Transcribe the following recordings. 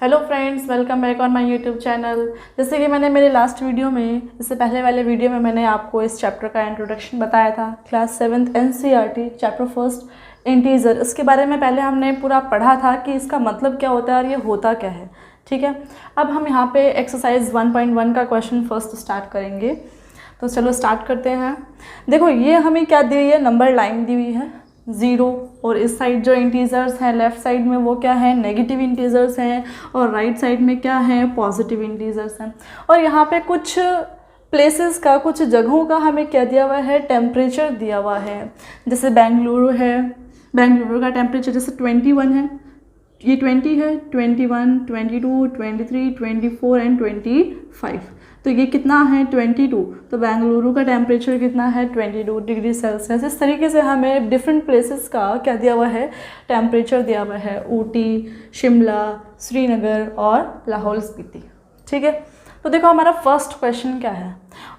Hello friends, welcome back on my YouTube channel. जैसे कि मैंने मेरे लास्ट वीडियो में, इससे पहले वाले वीडियो में मैंने आपको इस चैप्टर का इंट्रोडक्शन बताया था। Class 7th NCERT chapter first integer, इसके बारे में पहले हमने पूरा पढ़ा था कि इसका मतलब क्या होता है और ये होता क्या है। ठीक है, अब हम यहाँ पे एक्सरसाइज 1.1 का क्वेश्चन फर्स्ट स्टार्ट करेंगे। तो चलो स्टार्ट करते हैं। देखो, ये हमें क्या दी हुई है, नंबर लाइन दी हुई है 0, और इस साइड जो इंटीजर्स हैं लेफ़्ट साइड में वो क्या है, नेगेटिव इंटीजर्स हैं, और राइट साइड में क्या है, पॉजिटिव इंटीजर्स हैं। और यहाँ पे कुछ प्लेसेस का, कुछ जगहों का हमें क्या दिया हुआ है, टेम्परेचर दिया हुआ है। जैसे बेंगलुरु है, बेंगलुरु का टेम्परेचर जैसे 21 है, ये 20 है, 21, 22, 23, 24 एंड 25। तो ये कितना है, 22। तो बेंगलुरु का टेम्परेचर कितना है, 22 डिग्री सेल्सियस। इस तरीके से हमें डिफरेंट प्लेसेस का क्या दिया हुआ है, टेम्परेचर दिया हुआ है। ऊटी, शिमला, श्रीनगर और लाहौल स्पीति। ठीक है, तो देखो हमारा फर्स्ट क्वेश्चन क्या है।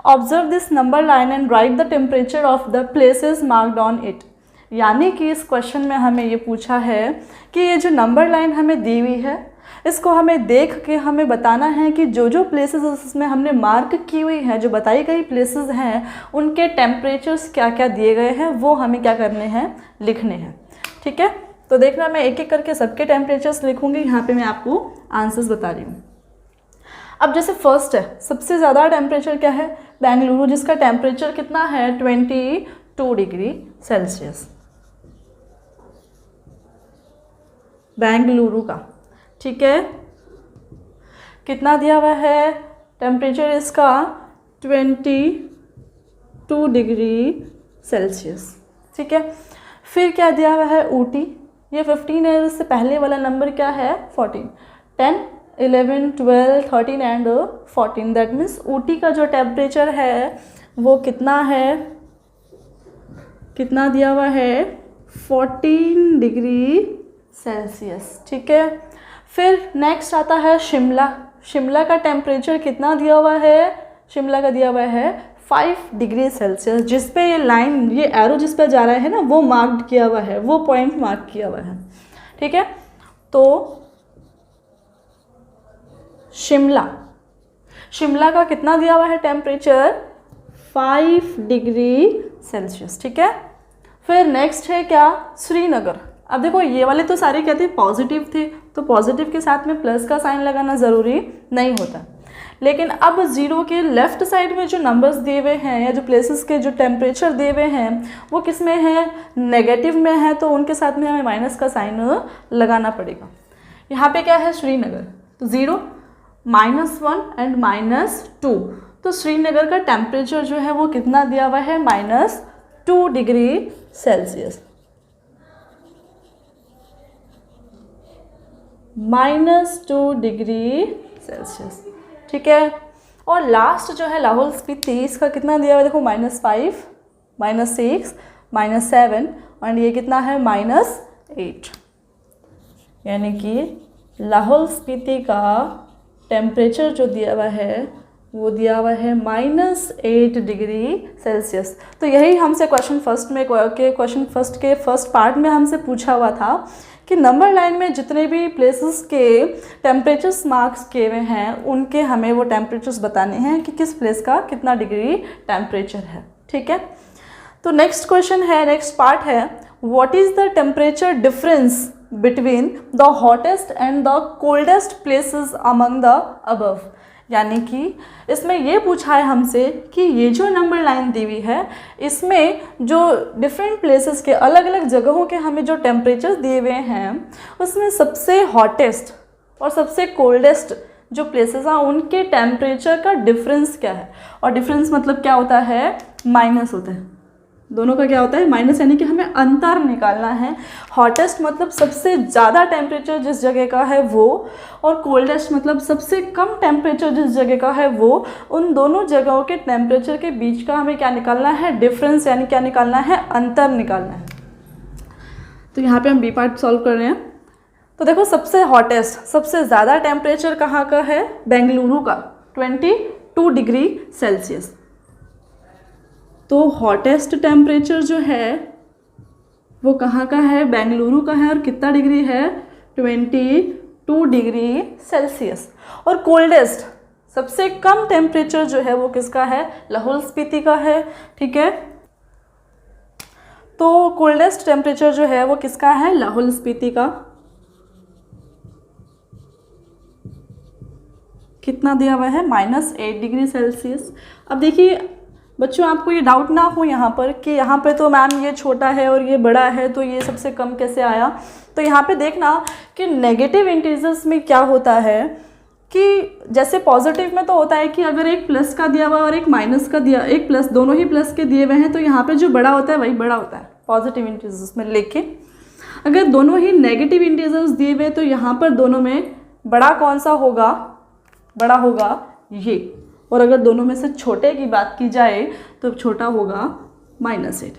Observe this number line and right the temperature of the places marked on it. यानी कि इस क्वेश्चन में हमें ये पूछा है कि ये जो नंबर लाइन हमें दी हुई है, इसको हमें देख के हमें बताना है कि जो जो प्लेसेस इसमें हमने मार्क की हुई हैं, जो बताई गई प्लेसेस हैं, उनके टेम्परेचर्स क्या क्या दिए गए हैं, वो हमें क्या करने हैं, लिखने हैं। ठीक है, तो देखना मैं एक एक करके सबके टेम्परेचर्स लिखूँगी। यहाँ पे मैं आपको आंसर्स बता रही हूँ। अब जैसे फर्स्ट है, सबसे ज़्यादा टेम्परेचर क्या है, बेंगलुरु, जिसका टेम्परेचर कितना है, 22 डिग्री सेल्सियस। बेंगलुरु का, ठीक है, कितना दिया हुआ है टेम्परेचर इसका, 22 डिग्री सेल्सियस। ठीक है, फिर क्या दिया हुआ है, ऊटी, ये 15 है, इससे पहले वाला नंबर क्या है, 14, 10, 11, 12, 13 एंड 14। दैट मीन्स ऊटी का जो टेम्परेचर है वो कितना है, कितना दिया हुआ है, 14 डिग्री सेल्सियस। ठीक है, फिर नेक्स्ट आता है शिमला। शिमला का टेम्परेचर कितना दिया हुआ है, शिमला का दिया हुआ है 5 डिग्री सेल्सियस। जिस पे ये लाइन, ये एरो जिस पे जा रहा है ना, वो मार्क्ड किया हुआ है, वो पॉइंट मार्क किया हुआ है। ठीक है, तो शिमला, शिमला का कितना दिया हुआ है टेम्परेचर, 5 डिग्री सेल्सियस। ठीक है, फिर नेक्स्ट है क्या, श्रीनगर। अब देखो, ये वाले तो सारे क्या थे, पॉजिटिव थे, तो पॉजिटिव के साथ में प्लस का साइन लगाना ज़रूरी नहीं होता। लेकिन अब 0 के लेफ़्ट साइड में जो नंबर्स दिए हुए हैं, या जो प्लेसेस के जो टेम्परेचर दिए हुए हैं, वो किस में है, नेगेटिव में है, तो उनके साथ में हमें माइनस का साइन लगाना पड़ेगा। यहाँ पे क्या है, श्रीनगर, तो 0, -1 एंड -2। तो श्रीनगर का टेम्परेचर जो है वो कितना दिया हुआ है, -2 डिग्री सेल्सियस। -2 degree Celsius. ठीक है, और लास्ट जो है लाहौल स्पीति, इसका कितना दिया हुआ है, देखो -5, -6, -7 और ये कितना है, -8। यानी कि लाहौल स्पीति का टेम्परेचर जो दिया हुआ है वो दिया हुआ है -8 डिग्री सेल्सियस। तो यही हमसे क्वेश्चन फर्स्ट के फर्स्ट पार्ट में हमसे पूछा हुआ था कि नंबर लाइन में जितने भी प्लेसेस के टेम्परेचर्स मार्क्स किए हुए हैं, उनके हमें वो टेम्परेचर्स बताने हैं कि किस प्लेस का कितना डिग्री टेम्परेचर है। ठीक है, तो नेक्स्ट क्वेश्चन है, नेक्स्ट पार्ट है, what is the temperature difference between the hottest and the coldest places among the above. यानी कि इसमें ये पूछा है हमसे कि ये जो नंबर लाइन दी हुई है, इसमें जो डिफरेंट प्लेसेस के, अलग अलग जगहों के हमें जो टेम्परेचर दिए हुए हैं, उसमें सबसे हॉटेस्ट और सबसे कोल्डेस्ट जो प्लेसेस हैं, उनके टेम्परेचर का डिफरेंस क्या है। और डिफरेंस मतलब क्या होता है, माइनस होता है, दोनों का क्या होता है, माइनस। यानी कि हमें अंतर निकालना है। हॉटेस्ट मतलब सबसे ज़्यादा टेम्परेचर जिस जगह का है वो, और कोल्डेस्ट मतलब सबसे कम टेम्परेचर जिस जगह का है वो। उन दोनों जगहों के टेम्परेचर के बीच का हमें क्या निकालना है, डिफरेंस, यानी क्या निकालना है, अंतर निकालना है। तो यहाँ पे हम बी पार्ट सॉल्व कर रहे हैं। तो देखो, सबसे हॉटेस्ट, सबसे ज़्यादा टेम्परेचर कहाँ का है, बेंगलुरु का, 22 डिग्री सेल्सियस। तो हॉटेस्ट टेम्परेचर जो है वो कहाँ का है, बेंगलुरु का है, और कितना डिग्री है, 22 2 डिग्री सेल्सियस। और कोल्डेस्ट सबसे कम टेम्परेचर जो है वो किसका है, लाहौल स्पीति का है। ठीक है, तो कोल्डेस्ट टेम्परेचर जो है वो किसका है, लाहौल स्पीति का। कितना दिया हुआ है, -8 डिग्री सेल्सियस। अब देखिए बच्चों, आपको ये डाउट ना हो यहाँ पर कि यहाँ पे तो मैम ये छोटा है और ये बड़ा है, तो ये सबसे कम कैसे आया। तो यहाँ पे देखना कि नेगेटिव इंटीजर्स में क्या होता है कि जैसे पॉजिटिव में तो होता है कि अगर एक प्लस का दिया हुआ और एक माइनस का दिया, एक प्लस, दोनों ही प्लस के दिए हुए हैं, तो यहाँ पे जो बड़ा होता है वही बड़ा होता है पॉजिटिव इंटीजर्स में। लेकिन अगर दोनों ही नेगेटिव इंटीजर्स दिए हुए तो यहाँ पर दोनों में बड़ा कौन सा होगा, बड़ा होगा ये। और अगर दोनों में से छोटे की बात की जाए तो छोटा होगा -8।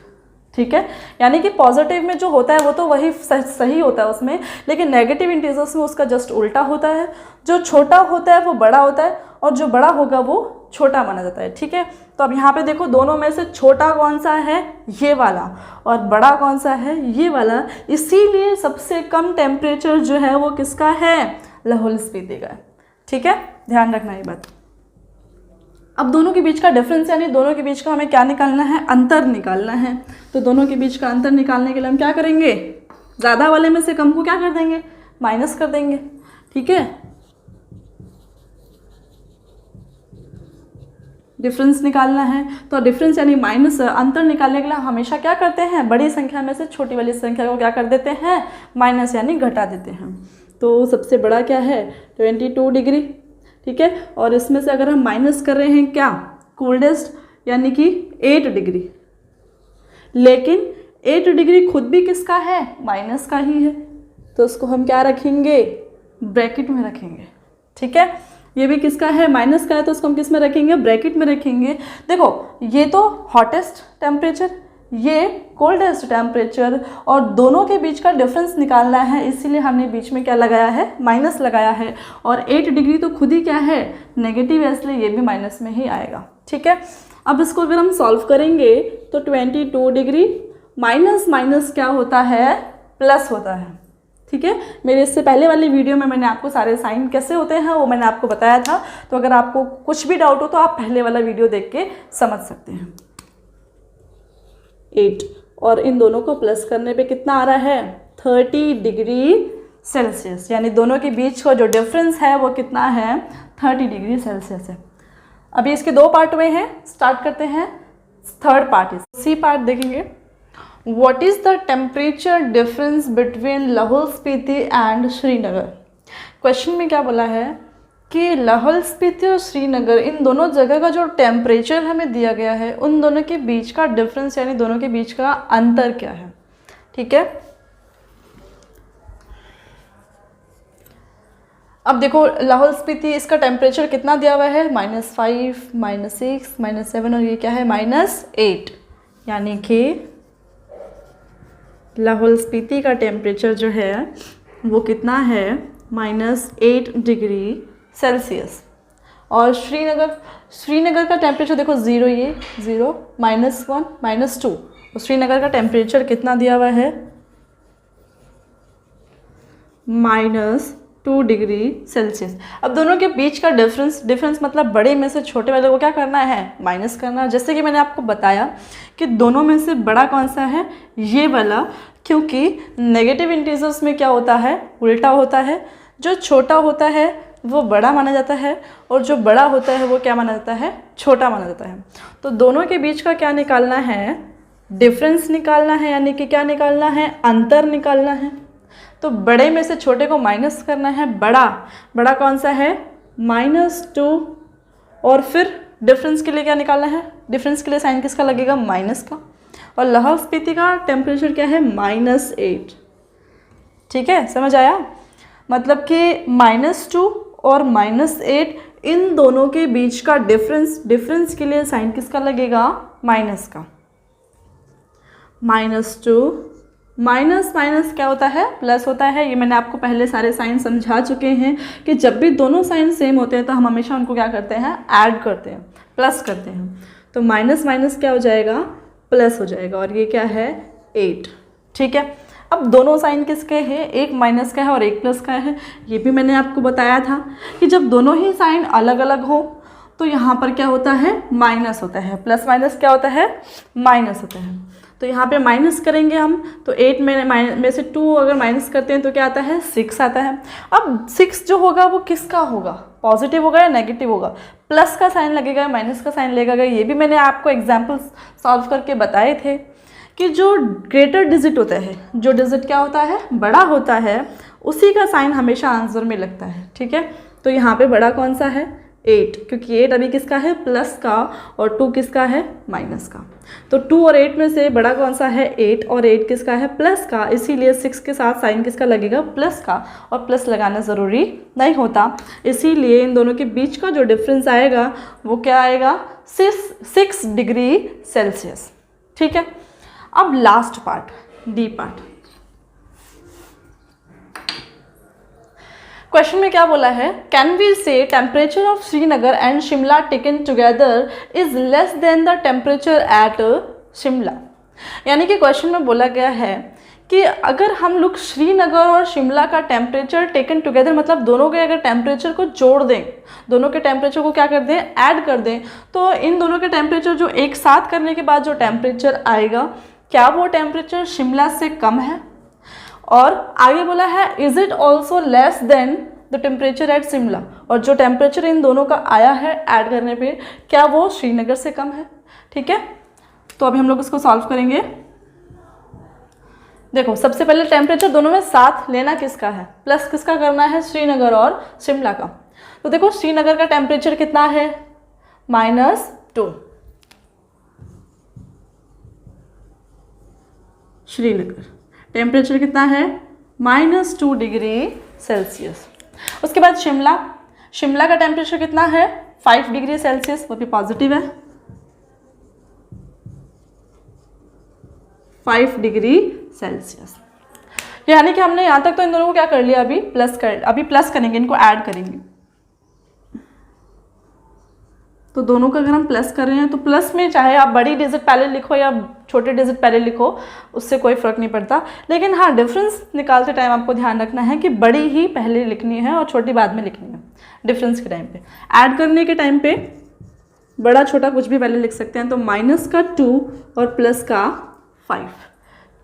ठीक है, यानी कि पॉजिटिव में जो होता है वो तो वही सही होता है उसमें, लेकिन नेगेटिव इंटीजर्स में उसका जस्ट उल्टा होता है। जो छोटा होता है वो बड़ा होता है और जो बड़ा होगा वो छोटा माना जाता है। ठीक है, तो अब यहाँ पे देखो दोनों में से छोटा कौन सा है, ये वाला, और बड़ा कौन सा है, ये वाला। इसीलिए सबसे कम टेम्परेचर जो है वो किसका है, लाहौल स्पीति का है। ठीक है, ध्यान रखना ये बात। अब दोनों के बीच का डिफरेंस यानी दोनों के बीच का हमें क्या निकालना है, अंतर निकालना है। तो दोनों के बीच का अंतर निकालने के लिए हम क्या करेंगे, ज़्यादा वाले में से कम को क्या कर देंगे, माइनस कर देंगे। ठीक है, डिफरेंस निकालना है तो डिफरेंस यानी माइनस, अंतर निकालने के लिए हमेशा क्या करते हैं, बड़ी संख्या में से छोटी वाली संख्या को क्या कर देते हैं, माइनस यानी घटा देते हैं। तो सबसे बड़ा क्या है, 22 डिग्री। ठीक है, और इसमें से अगर हम माइनस कर रहे हैं क्या, कोल्डेस्ट यानी कि 8 डिग्री। लेकिन 8 डिग्री खुद भी किसका है, माइनस का ही है, तो उसको हम क्या रखेंगे, ब्रैकेट में रखेंगे। ठीक है, ये भी किसका है, माइनस का है, तो उसको हम किस में रखेंगे, ब्रैकेट में रखेंगे। देखो ये तो हॉटेस्ट टेम्परेचर, ये कोल्डेस्ट टेम्परेचर, और दोनों के बीच का डिफरेंस निकालना है, इसीलिए हमने बीच में क्या लगाया है, माइनस लगाया है। और 8 डिग्री तो खुद ही क्या है, नेगेटिव है, इसलिए ये भी माइनस में ही आएगा। ठीक है, अब इसको अगर हम सॉल्व करेंगे तो 22 डिग्री माइनस माइनस क्या होता है, प्लस होता है। ठीक है, मेरे इससे पहले वाली वीडियो में मैंने आपको सारे साइन कैसे होते हैं वो मैंने आपको बताया था, तो अगर आपको कुछ भी डाउट हो तो आप पहले वाला वीडियो देख के समझ सकते हैं। 8 और इन दोनों को प्लस करने पे कितना आ रहा है, 30 डिग्री सेल्सियस, यानी दोनों के बीच का जो डिफरेंस है वो कितना है, 30 डिग्री सेल्सियस है। अभी इसके 2 पार्ट हुए हैं, स्टार्ट करते हैं थर्ड पार्ट। सी पार्ट देखेंगे, What is the temperature difference between Lahaul Spiti and Srinagar. Question में क्या बोला है कि लाहौल स्पीति और श्रीनगर इन दोनों जगह का जो टेम्परेचर हमें दिया गया है, उन दोनों के बीच का डिफरेंस यानी दोनों के बीच का अंतर क्या है। ठीक है, अब देखो लाहौल स्पीति इसका टेम्परेचर कितना दिया हुआ है, -5, -6, -7 और ये क्या है, -8, यानी कि लाहौल स्पीति का टेम्परेचर जो है वो कितना है, -8 डिग्री सेल्सियस। और श्रीनगर का टेम्परेचर देखो 0, ये 0, -1, -2, तो श्रीनगर का टेम्परेचर कितना दिया हुआ है, -2 डिग्री सेल्सियस। अब दोनों के बीच का डिफरेंस मतलब बड़े में से छोटे वाले को क्या करना है, माइनस करना। जैसे कि मैंने आपको बताया कि दोनों में से बड़ा कौन सा है, ये वाला, क्योंकि नेगेटिव इंटीजर्स में क्या होता है, उल्टा होता है। जो छोटा होता है वो बड़ा माना जाता है और जो बड़ा होता है वो क्या माना जाता है, छोटा माना जाता है। तो दोनों के बीच का क्या निकालना है, डिफरेंस निकालना है, यानी कि क्या निकालना है, अंतर निकालना है। तो बड़े में से छोटे को माइनस करना है, बड़ा कौन सा है, -2, और फिर डिफरेंस के लिए क्या निकालना है, डिफरेंस के लिए साइन किसका लगेगा, माइनस का। और लाहौल स्पीति का टेम्परेचर क्या है, -8। ठीक है, समझ आया, मतलब कि -2 और -8 इन दोनों के बीच का डिफरेंस के लिए साइन किसका लगेगा, माइनस का। -2 माइनस क्या होता है, प्लस होता है। ये मैंने आपको पहले सारे साइन समझा चुके हैं कि जब भी दोनों साइन सेम होते हैं तो हम हमेशा उनको क्या करते हैं, ऐड करते हैं, प्लस करते हैं। तो माइनस क्या हो जाएगा, प्लस हो जाएगा, और ये क्या है, 8। ठीक है, अब दोनों साइन किसके हैं, एक माइनस का है और एक प्लस का है। ये भी मैंने आपको बताया था कि जब दोनों ही साइन अलग अलग हो तो यहाँ पर क्या होता है, माइनस होता है। प्लस माइनस क्या होता है, माइनस होता है। तो यहाँ पे माइनस करेंगे हम, तो 8 में से 2 अगर माइनस करते हैं तो क्या आता है, 6 आता है। अब 6 जो होगा वो किसका होगा, पॉजिटिव होगा या नेगेटिव होगा, प्लस का साइन लगेगा या माइनस का साइन लगेगा। ये भी मैंने आपको एग्जाम्पल सॉल्व करके बताए थे कि जो ग्रेटर डिजिट होता है, जो डिजिट क्या होता है, बड़ा होता है, उसी का साइन हमेशा आंसर में लगता है। ठीक है, तो यहाँ पे बड़ा कौन सा है, 8, क्योंकि 8 अभी किसका है, प्लस का, और 2 किसका है, माइनस का। तो 2 और 8 में से बड़ा कौन सा है, 8, और 8 किसका है, प्लस का, इसीलिए 6 के साथ साइन किसका लगेगा, प्लस का, और प्लस लगाना ज़रूरी नहीं होता। इसीलिए इन दोनों के बीच का जो डिफरेंस आएगा वो क्या आएगा, 6 डिग्री सेल्सियस। ठीक है, अब last part, D part. Question में क्या बोला है, कैन वी से temperature of Srinagar and Shimla taken together is less than the temperature at Shimla. यानी कि क्वेश्चन में बोला गया है कि अगर हम लोग श्रीनगर और शिमला का टेम्परेचर टेकन टुगेदर, मतलब दोनों के अगर टेम्परेचर को जोड़ दें, दोनों के टेम्परेचर को क्या कर दें, ऐड कर दें, तो इन दोनों के टेम्परेचर जो एक साथ करने के बाद जो टेम्परेचर आएगा, क्या वो टेम्परेचर शिमला से कम है। और आगे बोला है is it also less than the temperature at Shimla, और जो टेम्परेचर इन दोनों का आया है ऐड करने पे, क्या वो श्रीनगर से कम है। ठीक है, तो अभी हम लोग इसको सॉल्व करेंगे। देखो, सबसे पहले टेम्परेचर दोनों में साथ लेना किसका है, प्लस किसका करना है, श्रीनगर और शिमला का। तो देखो श्रीनगर का टेम्परेचर कितना है, -2, श्रीनगर टेम्परेचर कितना है, -2 डिग्री सेल्सियस। उसके बाद शिमला, शिमला का टेम्परेचर कितना है, 5 डिग्री सेल्सियस, वो भी पॉजिटिव है, 5 डिग्री सेल्सियस। यानी कि हमने यहाँ तक तो इन दोनों को क्या कर लिया, अभी प्लस करेंगे, इनको ऐड करेंगे। तो दोनों का अगर हम प्लस कर रहे हैं तो प्लस में चाहे आप बड़ी डिजिट पहले लिखो या छोटे डिजिट पहले लिखो, उससे कोई फ़र्क नहीं पड़ता। लेकिन हाँ, डिफरेंस निकालते टाइम आपको ध्यान रखना है कि बड़ी ही पहले लिखनी है और छोटी बाद में लिखनी है। डिफरेंस के टाइम पे, ऐड करने के टाइम पे बड़ा छोटा कुछ भी पहले लिख सकते हैं। तो माइनस का 2 और प्लस का 5।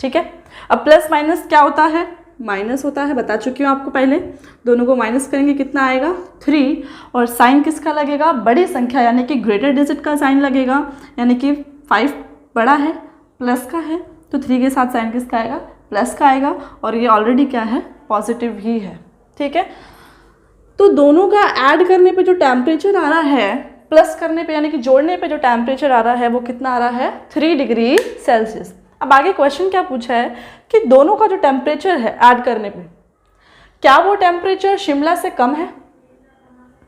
ठीक है, अब प्लस माइनस क्या होता है, माइनस होता है, बता चुकी हूँ आपको पहले। दोनों को माइनस करेंगे कितना आएगा, 3, और साइन किसका लगेगा, बड़ी संख्या यानी कि ग्रेटर डिजिट का साइन लगेगा, यानी कि 5 बड़ा है, प्लस का है, तो 3 के साथ साइन किसका आएगा, प्लस का आएगा, और ये ऑलरेडी क्या है, पॉजिटिव ही है। ठीक है, तो दोनों का ऐड करने पे जो टेम्परेचर आ रहा है, प्लस करने पे यानी कि जोड़ने पे जो टेम्परेचर आ रहा है वो कितना आ रहा है, 3 डिग्री सेल्सियस। अब आगे क्वेश्चन क्या पूछा है कि दोनों का जो टेम्परेचर है ऐड करने पे, क्या वो टेम्परेचर शिमला से कम है।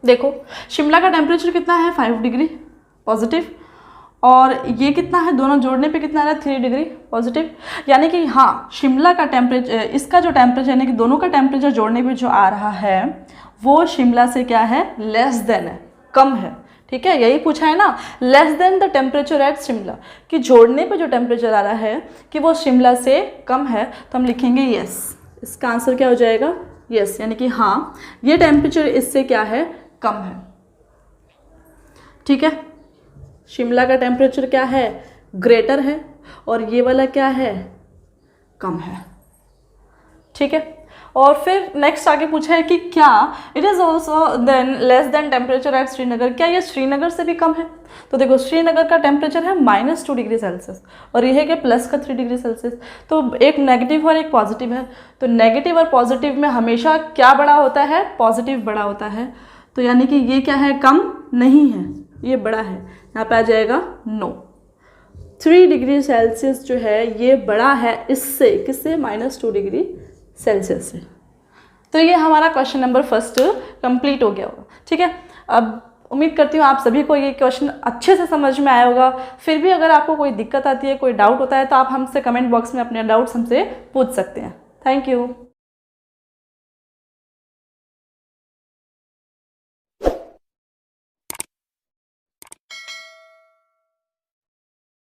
देखो शिमला का टेम्परेचर कितना है, 5 डिग्री पॉजिटिव, और ये कितना है, दोनों जोड़ने पे कितना आ रहा है, 3 डिग्री पॉजिटिव। यानी कि हाँ, शिमला का टेम्परेचर, इसका जो टेम्परेचर यानी कि दोनों का टेम्परेचर जोड़ने पे जो आ रहा है वो शिमला से क्या है, लेस देन है, कम है। ठीक है, यही पूछा है ना, less than the temperature at Shimla, कि जोड़ने पे जो टेम्परेचर आ रहा है कि वो शिमला से कम है, तो हम लिखेंगे यस। इसका आंसर क्या हो जाएगा, यस, यानी कि हाँ ये टेम्परेचर इससे क्या है, कम है। ठीक है, शिमला का टेम्परेचर क्या है, ग्रेटर है, और ये वाला क्या है, कम है। ठीक है, और फिर नेक्स्ट आगे पूछा है कि क्या it is also than less than temperature at Srinagar, क्या ये श्रीनगर से भी कम है। तो देखो श्रीनगर का टेम्परेचर है -2 डिग्री सेल्सियस, और ये है कि प्लस का 3 डिग्री सेल्सियस, तो एक नेगेटिव और एक पॉजिटिव है। तो नेगेटिव और पॉजिटिव में हमेशा क्या बड़ा होता है, पॉजिटिव बड़ा होता है। तो यानी कि ये क्या है, कम नहीं है, ये बड़ा है, यहाँ पे आ जाएगा नो। 3 डिग्री सेल्सियस जो है ये बड़ा है इससे, किससे, -2 डिग्री सेल्सियस से। तो ये हमारा क्वेश्चन नंबर 1 कंप्लीट हो गया होगा। ठीक है, अब उम्मीद करती हूँ आप सभी को ये क्वेश्चन अच्छे से समझ में आया होगा। फिर भी अगर आपको कोई दिक्कत आती है, कोई डाउट होता है, तो आप हमसे कमेंट बॉक्स में अपने डाउट्स हमसे पूछ सकते हैं। Thank you.